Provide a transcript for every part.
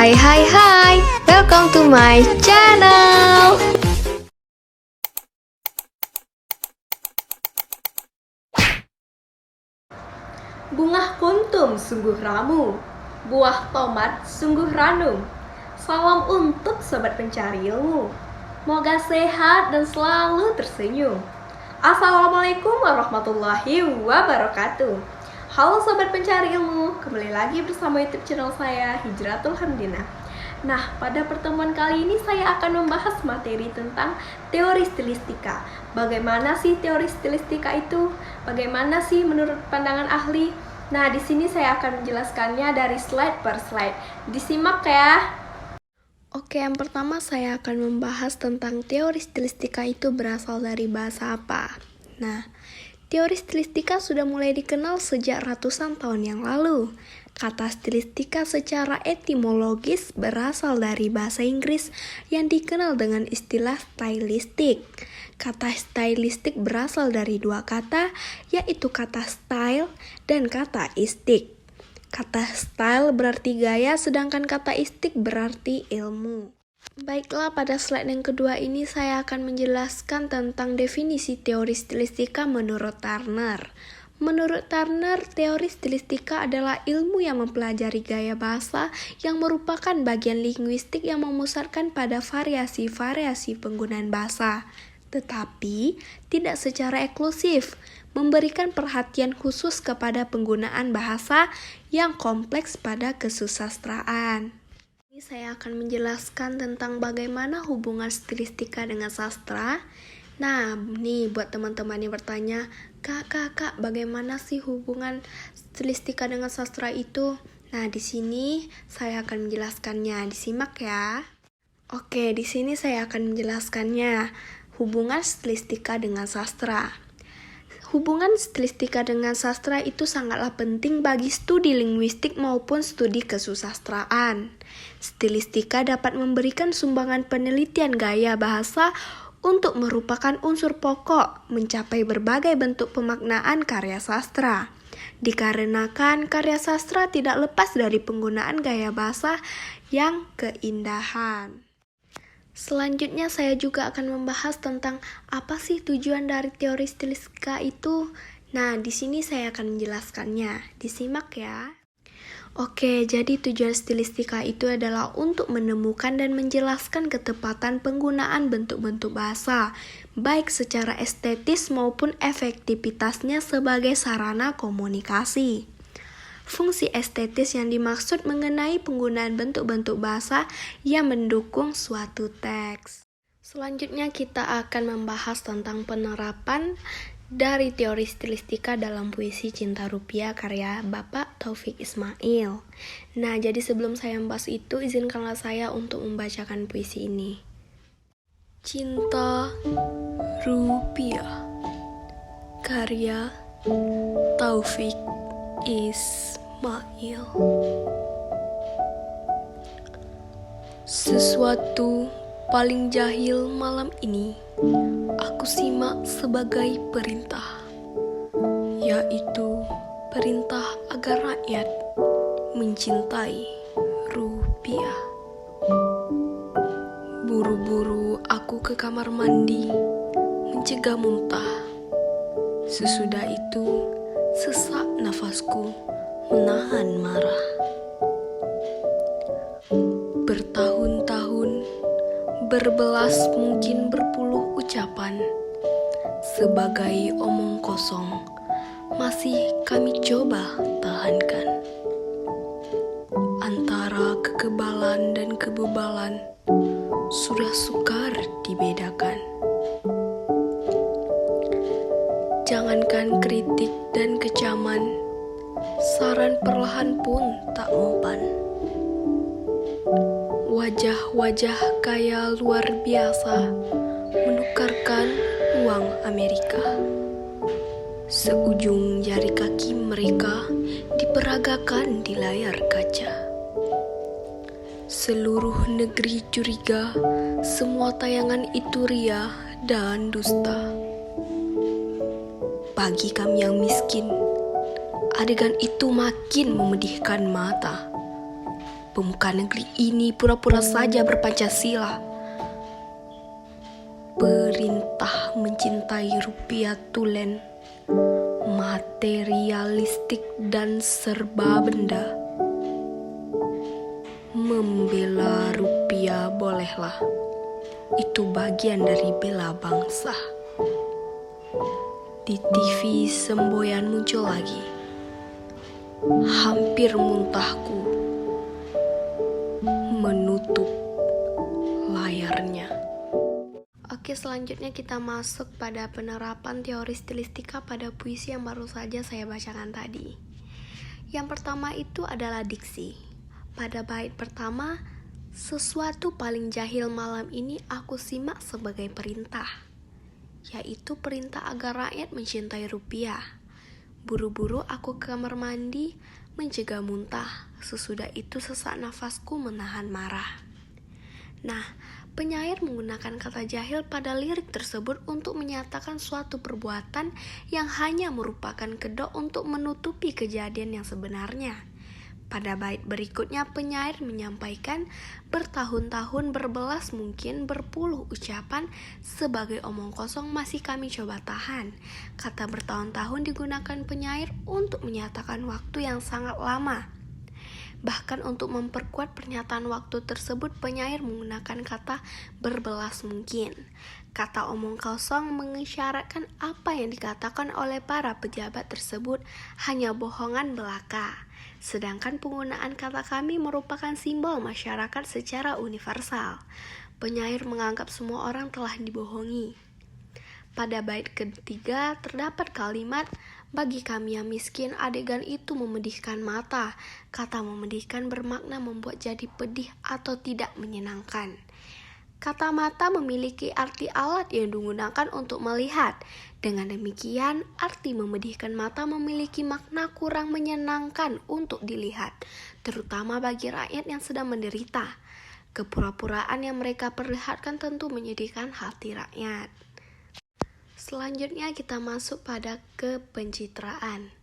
Hai, welcome to my channel. Bunga kuntum sungguh ramu, buah tomat sungguh ranum. Salam untuk sobat pencari ilmu, moga sehat dan selalu tersenyum. Assalamualaikum warahmatullahi wabarakatuh. Halo sobat pencari ilmu, kembali lagi bersama YouTube channel saya Hijratul Hamdinah. Nah, pada pertemuan kali ini saya akan membahas materi tentang teori stilistika. Bagaimana sih teori stilistika itu? Bagaimana sih menurut pandangan ahli? Nah, di sini saya akan menjelaskannya dari slide per slide. Disimak ya. Oke, yang pertama saya akan membahas tentang teori stilistika itu berasal dari bahasa apa. Nah, teori stilistika sudah mulai dikenal sejak ratusan tahun yang lalu. Kata stilistika secara etimologis berasal dari bahasa Inggris yang dikenal dengan istilah stylistik. Kata stylistik berasal dari dua kata, yaitu kata style dan kata istik. Kata style berarti gaya, sedangkan kata istik berarti ilmu. Baiklah, pada slide yang kedua ini saya akan menjelaskan tentang definisi teori stilistika menurut Turner. Menurut Turner, teori stilistika adalah ilmu yang mempelajari gaya bahasa yang merupakan bagian linguistik yang memusatkan pada variasi-variasi penggunaan bahasa, tetapi tidak secara eksklusif, memberikan perhatian khusus kepada penggunaan bahasa yang kompleks pada kesusastraan. Ini saya akan menjelaskan tentang bagaimana hubungan stilistika dengan sastra. Nah, nih buat teman-teman yang bertanya, Kak, bagaimana sih hubungan stilistika dengan sastra itu? Nah, di sini saya akan menjelaskannya. Disimak ya. Oke, di sini saya akan menjelaskannya. Hubungan stilistika dengan sastra. Hubungan stilistika dengan sastra itu sangatlah penting bagi studi linguistik maupun studi kesusastraan. Stilistika dapat memberikan sumbangan penelitian gaya bahasa untuk merupakan unsur pokok mencapai berbagai bentuk pemaknaan karya sastra. Dikarenakan karya sastra tidak lepas dari penggunaan gaya bahasa yang keindahan. Selanjutnya saya juga akan membahas tentang apa sih tujuan dari teori stilistika itu. Nah, di sini saya akan menjelaskannya. Disimak ya. Oke, jadi tujuan stilistika itu adalah untuk menemukan dan menjelaskan ketepatan penggunaan bentuk-bentuk bahasa, baik secara estetis maupun efektivitasnya sebagai sarana komunikasi. Fungsi estetis yang dimaksud mengenai penggunaan bentuk-bentuk bahasa yang mendukung suatu teks. Selanjutnya kita akan membahas tentang penerapan dari teori stilistika dalam puisi Cinta Rupiah karya Bapak Taufik Ismail. Nah, jadi sebelum saya membahas itu, izinkanlah saya untuk membacakan puisi ini. Cinta Rupiah karya Taufik Ismail. Sesuatu paling jahil malam ini aku simak sebagai perintah, yaitu perintah agar rakyat mencintai rupiah. Buru-buru aku ke kamar mandi mencegah muntah. Sesudah itu sesak nafasku menahan marah. Bertahun-tahun, berbelas mungkin berpuluh ucapan sebagai omong kosong masih kami coba tahankan. Antara kekebalan dan kebebalan sudah sukar dibedakan. Jangankan kritik dan kecaman, saran perlahan pun tak mempan. Wajah-wajah kaya luar biasa menukarkan uang Amerika. Seujung jari kaki mereka diperagakan di layar kaca. Seluruh negeri curiga semua tayangan itu ria dan dusta. Bagi kami yang miskin, adegan itu makin memedihkan mata. Pemuka negeri ini pura-pura saja berpancasila. Perintah mencintai rupiah tulen, materialistik dan serba benda. Membela rupiah bolehlah, itu bagian dari bela bangsa. Di TV semboyan muncul lagi. Hampir muntahku menutup layarnya. Oke, selanjutnya kita masuk pada penerapan teori stilistika pada puisi yang baru saja saya bacakan tadi. Yang pertama itu adalah diksi. Pada bait pertama, sesuatu paling jahil malam ini aku simak sebagai perintah, yaitu perintah agar rakyat mencintai rupiah. Buru-buru aku ke kamar mandi, mencegah muntah. Sesudah itu sesak nafasku menahan marah. Nah, penyair menggunakan kata jahil pada lirik tersebut untuk menyatakan suatu perbuatan yang hanya merupakan kedok untuk menutupi kejadian yang sebenarnya. Pada bait berikutnya penyair menyampaikan bertahun-tahun, berbelas mungkin, berpuluh ucapan sebagai omong kosong masih kami coba tahan. Kata bertahun-tahun digunakan penyair untuk menyatakan waktu yang sangat lama. Bahkan untuk memperkuat pernyataan waktu tersebut penyair menggunakan kata berbelas mungkin. Kata omong kosong mengisyaratkan apa yang dikatakan oleh para pejabat tersebut hanya bohongan belaka. Sedangkan penggunaan kata kami merupakan simbol masyarakat secara universal. Penyair menganggap semua orang telah dibohongi. Pada bait ketiga terdapat kalimat, bagi kami yang miskin adegan itu memedihkan mata. Kata memedihkan bermakna membuat jadi pedih atau tidak menyenangkan. Kata mata memiliki arti alat yang digunakan untuk melihat. Dengan demikian, arti memedihkan mata memiliki makna kurang menyenangkan untuk dilihat, terutama bagi rakyat yang sedang menderita. Kepura-puraan yang mereka perlihatkan tentu menyedihkan hati rakyat. Selanjutnya kita masuk pada kepencitraan.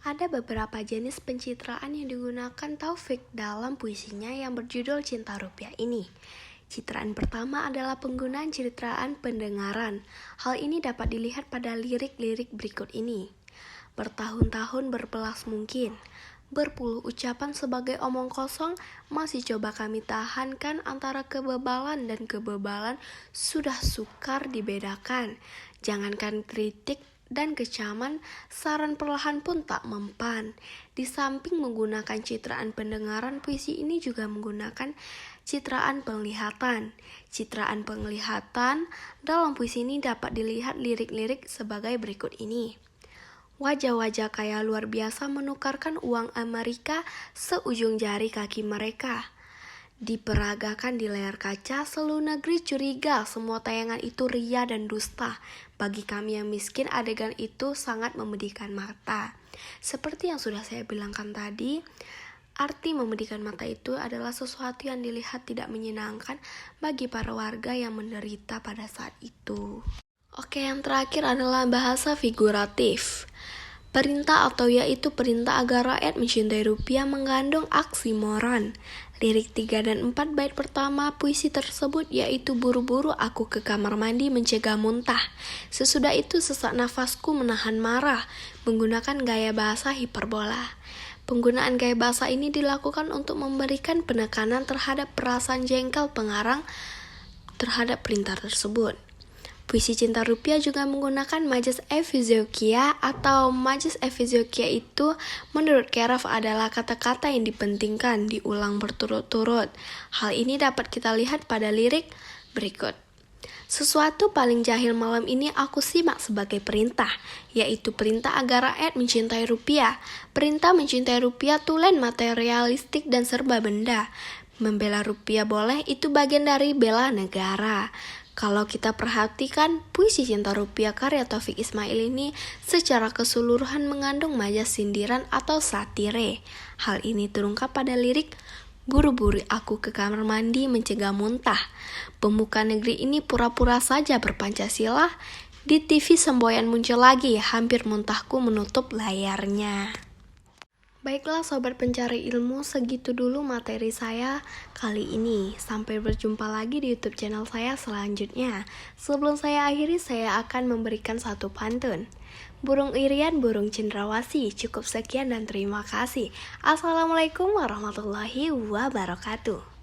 Ada beberapa jenis pencitraan yang digunakan Taufik dalam puisinya yang berjudul Cinta Rupiah ini. Citraan pertama adalah penggunaan citraan pendengaran. Hal ini dapat dilihat pada lirik-lirik berikut ini. Bertahun-tahun berbelas mungkin, berpuluh ucapan sebagai omong kosong masih coba kami tahankan antara kebebalan dan kebebalan sudah sukar dibedakan. Jangankan kritik dan kecaman, saran perlahan pun tak mempan. Di samping menggunakan citraan pendengaran, puisi ini juga menggunakan citraan penglihatan. Citraan penglihatan dalam puisi ini dapat dilihat lirik-lirik sebagai berikut ini. Wajah-wajah kaya luar biasa menukarkan uang Amerika seujung jari kaki mereka. Diperagakan di layar kaca, seluruh negeri curiga semua tayangan itu ria dan dusta. Bagi kami yang miskin, adegan itu sangat memedihkan mata. Seperti yang sudah saya bilangkan tadi, arti memedihkan mata itu adalah sesuatu yang dilihat tidak menyenangkan bagi para warga yang menderita pada saat itu. Oke, yang terakhir adalah bahasa figuratif. Perintah atau yaitu perintah agar rakyat mencintai rupiah mengandung oksimoron. Lirik 3 dan 4 bait pertama puisi tersebut yaitu buru-buru aku ke kamar mandi mencegah muntah. Sesudah itu sesak nafasku menahan marah, menggunakan gaya bahasa hiperbola. Penggunaan gaya bahasa ini dilakukan untuk memberikan penekanan terhadap perasaan jengkel pengarang terhadap perintah tersebut. Puisi Cinta Rupiah juga menggunakan majas efiziokia atau majas efiziokia itu menurut Keraf adalah kata-kata yang dipentingkan diulang berturut-turut. Hal ini dapat kita lihat pada lirik berikut. Sesuatu paling jahil malam ini aku simak sebagai perintah, yaitu perintah agar rakyat mencintai rupiah. Perintah mencintai rupiah tulen materialistik dan serba benda. Membela rupiah boleh, itu bagian dari bela negara. Kalau kita perhatikan, puisi Cinta Rupiah karya Taufik Ismail ini secara keseluruhan mengandung majas sindiran atau satire. Hal ini terungkap pada lirik, buru-buru aku ke kamar mandi mencegah muntah. Pemuka negeri ini pura-pura saja berpancasila. Di TV semboyan muncul lagi, hampir muntahku menutup layarnya. Baiklah sobat pencari ilmu, segitu dulu materi saya kali ini. Sampai berjumpa lagi di YouTube channel saya selanjutnya. Sebelum saya akhiri, saya akan memberikan satu pantun. Burung irian, burung cendrawasih. Cukup sekian dan terima kasih. Assalamualaikum warahmatullahi wabarakatuh.